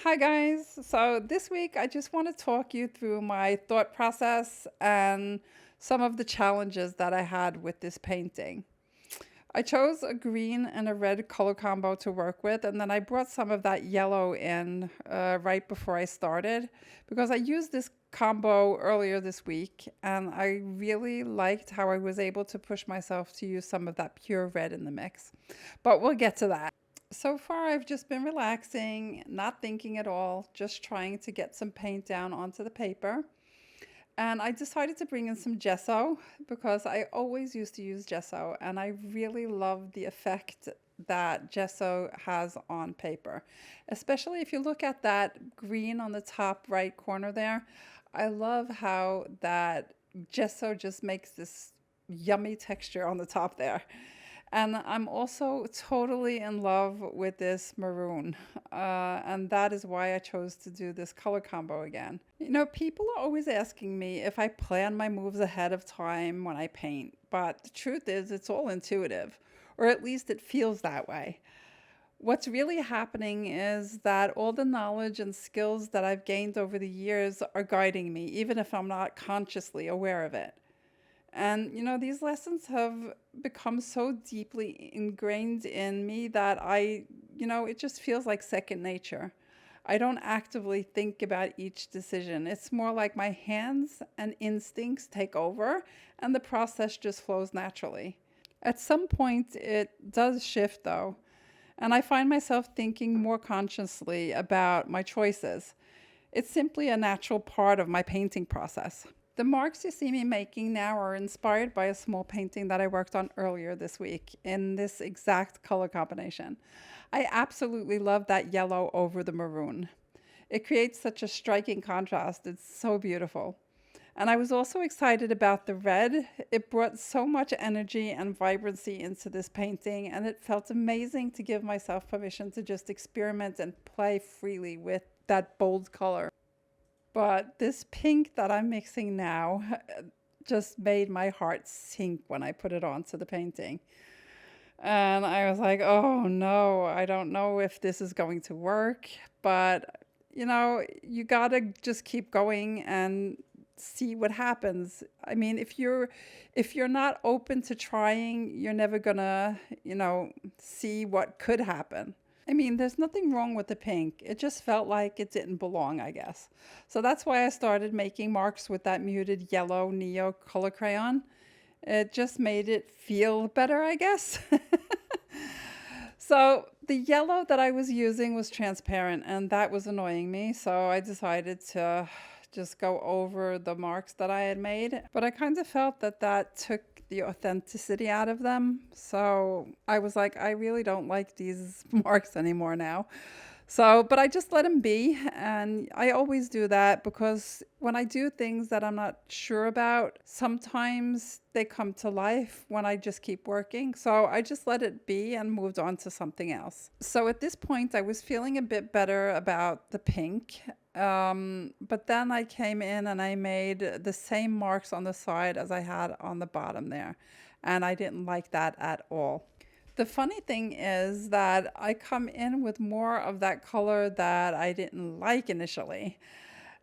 Hi guys. So this week I just want to talk you through my thought process and some of the challenges that I had with this painting. I chose a green and a red color combo to work with, and then I brought some of that yellow in right before I started because I used this combo earlier this week and I really liked how I was able to push myself to use some of that pure red in the mix. But we'll get to that. So far, I've just been relaxing, not thinking at all, just trying to get some paint down onto the paper. And I decided to bring in some gesso because I always used to use gesso and I really love the effect that gesso has on paper. Especially if you look at that green on the top right corner there. I love how that gesso just makes this yummy texture on the top there. And I'm also totally in love with this maroon. And that is why I chose to do this color combo again. You know, people are always asking me if I plan my moves ahead of time when I paint. But the truth is, it's all intuitive, or at least it feels that way. What's really happening is that all the knowledge and skills that I've gained over the years are guiding me, even if I'm not consciously aware of it. And, you know, these lessons have become so deeply ingrained in me that it just feels like second nature. I don't actively think about each decision. It's more like my hands and instincts take over and the process just flows naturally. At some point, it does shift though, and I find myself thinking more consciously about my choices. It's simply a natural part of my painting process. The marks you see me making now are inspired by a small painting that I worked on earlier this week in this exact color combination. I absolutely love that yellow over the maroon. It creates such a striking contrast. It's so beautiful. And I was also excited about the red. It brought so much energy and vibrancy into this painting, and it felt amazing to give myself permission to just experiment and play freely with that bold color. But this pink that I'm mixing now just made my heart sink when I put it onto the painting. And I was like, oh no, I don't know if this is going to work. But, you know, you gotta just keep going and see what happens. I mean, if you're not open to trying, you're never gonna, see what could happen. I mean, there's nothing wrong with the pink. It just felt like it didn't belong, I guess. So that's why I started making marks with that muted yellow Neo color crayon. It just made it feel better, I guess. So the yellow that I was using was transparent and that was annoying me. So I decided to just go over the marks that I had made. But I kind of felt that that took the authenticity out of them. So I was like, I really don't like these marks anymore now. So, but I just let them be. And I always do that because when I do things that I'm not sure about, sometimes they come to life when I just keep working. So I just let it be and moved on to something else. So at this point, I was feeling a bit better about the pink. But then I came in and I made the same marks on the side as I had on the bottom there. And I didn't like that at all. The funny thing is that I come in with more of that color that I didn't like initially.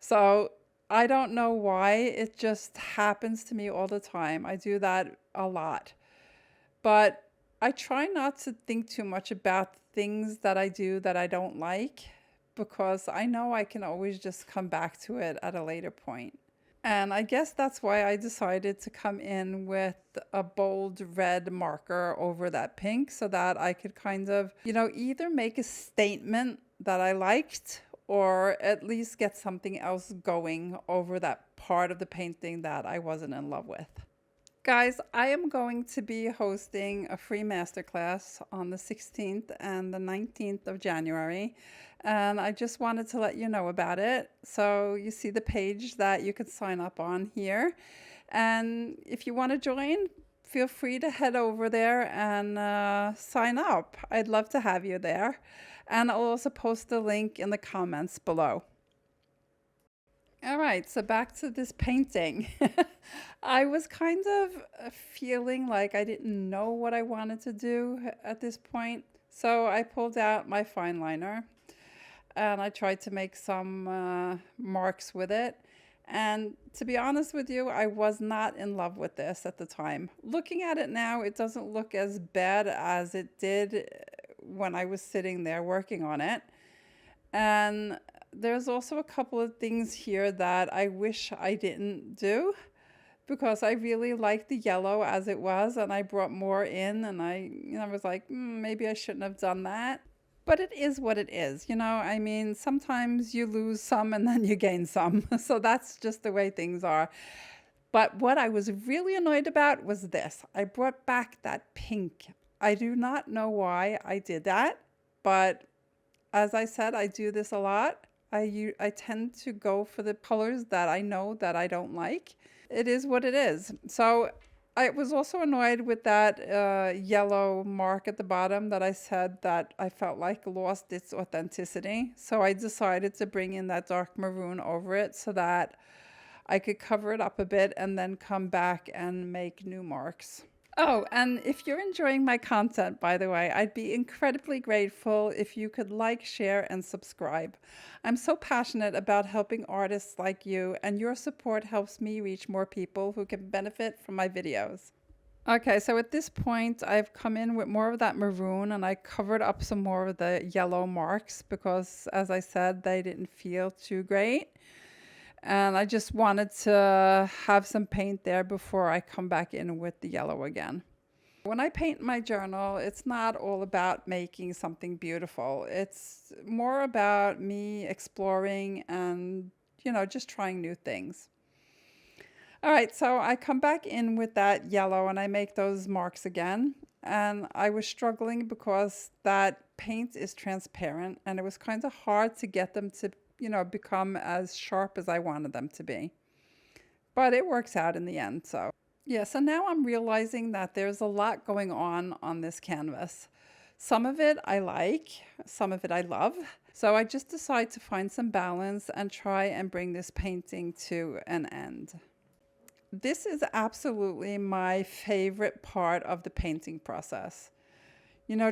So I don't know why. It just happens to me all the time. I do that a lot. But I try not to think too much about things that I do that I don't like because I know I can always just come back to it at a later point. And I guess that's why I decided to come in with a bold red marker over that pink so that I could kind of, either make a statement that I liked or at least get something else going over that part of the painting that I wasn't in love with. Guys, I am going to be hosting a free masterclass on the 16th and the 19th of January. And I just wanted to let you know about it. So you see the page that you can sign up on here. And if you want to join, feel free to head over there and sign up. I'd love to have you there. And I'll also post the link in the comments below. All right, so back to this painting. I was kind of feeling like I didn't know what I wanted to do at this point. So I pulled out my fine liner and I tried to make some marks with it. And to be honest with you, I was not in love with this at the time. Looking at it now, it doesn't look as bad as it did when I was sitting there working on it. And there's also a couple of things here that I wish I didn't do, because I really liked the yellow as it was, and I brought more in, and I was like, maybe I shouldn't have done that. But it is what it is, I mean, sometimes you lose some and then you gain some. So that's just the way things are. But what I was really annoyed about was this. I brought back that pink. I do not know why I did that, but as I said, I do this a lot. I tend to go for the colors that I know that I don't like. It is what it is. So I was also annoyed with that yellow mark at the bottom that I said that I felt like lost its authenticity. So I decided to bring in that dark maroon over it so that I could cover it up a bit and then come back and make new marks. Oh, and if you're enjoying my content, by the way, I'd be incredibly grateful if you could like, share, and subscribe. I'm so passionate about helping artists like you, and your support helps me reach more people who can benefit from my videos. Okay, so at this point, I've come in with more of that maroon, and I covered up some more of the yellow marks because, as I said, they didn't feel too great. And I just wanted to have some paint there before I come back in with the yellow again. When I paint my journal, it's not all about making something beautiful. It's more about me exploring and, just trying new things. All right, so I come back in with that yellow and I make those marks again. And I was struggling because that paint is transparent and it was kind of hard to get them to become as sharp as I wanted them to be. But it works out in the end. So now I'm realizing that there's a lot going on this canvas. Some of it I like, some of it I love. So I just decided to find some balance and try and bring this painting to an end. This is absolutely my favorite part of the painting process.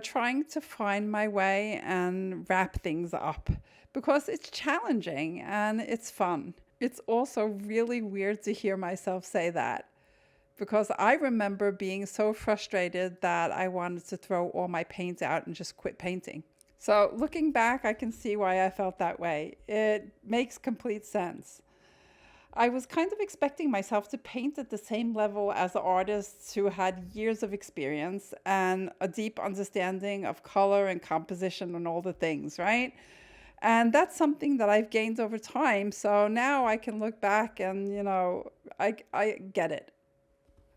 Trying to find my way and wrap things up, because it's challenging and it's fun. It's also really weird to hear myself say that, because I remember being so frustrated that I wanted to throw all my paint out and just quit painting. So looking back, I can see why I felt that way. It makes complete sense. I was kind of expecting myself to paint at the same level as artists who had years of experience and a deep understanding of color and composition and all the things, right? And that's something that I've gained over time. So now I can look back and, I get it.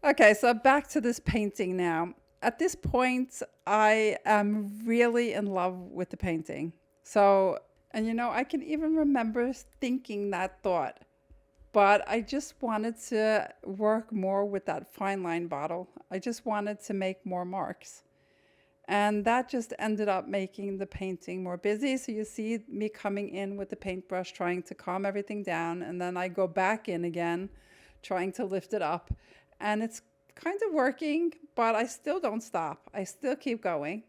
Okay, so back to this painting now. At this point, I am really in love with the painting. So, and I can even remember thinking that thought. But I just wanted to work more with that fine line bottle. I just wanted to make more marks. And that just ended up making the painting more busy. So you see me coming in with the paintbrush, trying to calm everything down. And then I go back in again, trying to lift it up. And it's kind of working, but I still don't stop. I still keep going.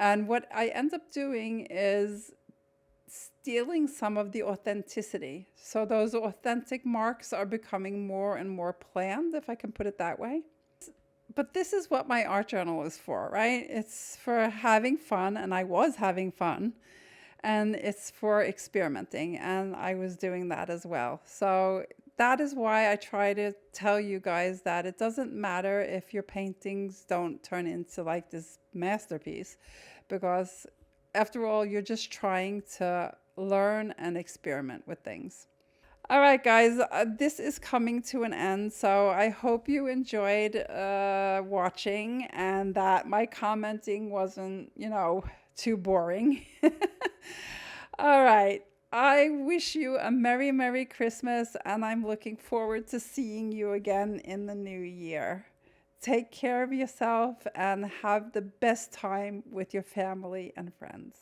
And what I end up doing is stealing some of the authenticity. So those authentic marks are becoming more and more planned, if I can put it that way. But this is what my art journal is for, right? It's for having fun, and I was having fun. And it's for experimenting, and I was doing that as well. So that is why I try to tell you guys that it doesn't matter if your paintings don't turn into like this masterpiece, because after all, you're just trying to learn and experiment with things. All right, guys, this is coming to an end. So I hope you enjoyed watching and that my commenting wasn't, too boring. All right. I wish you a Merry, Merry Christmas, and I'm looking forward to seeing you again in the new year. Take care of yourself and have the best time with your family and friends.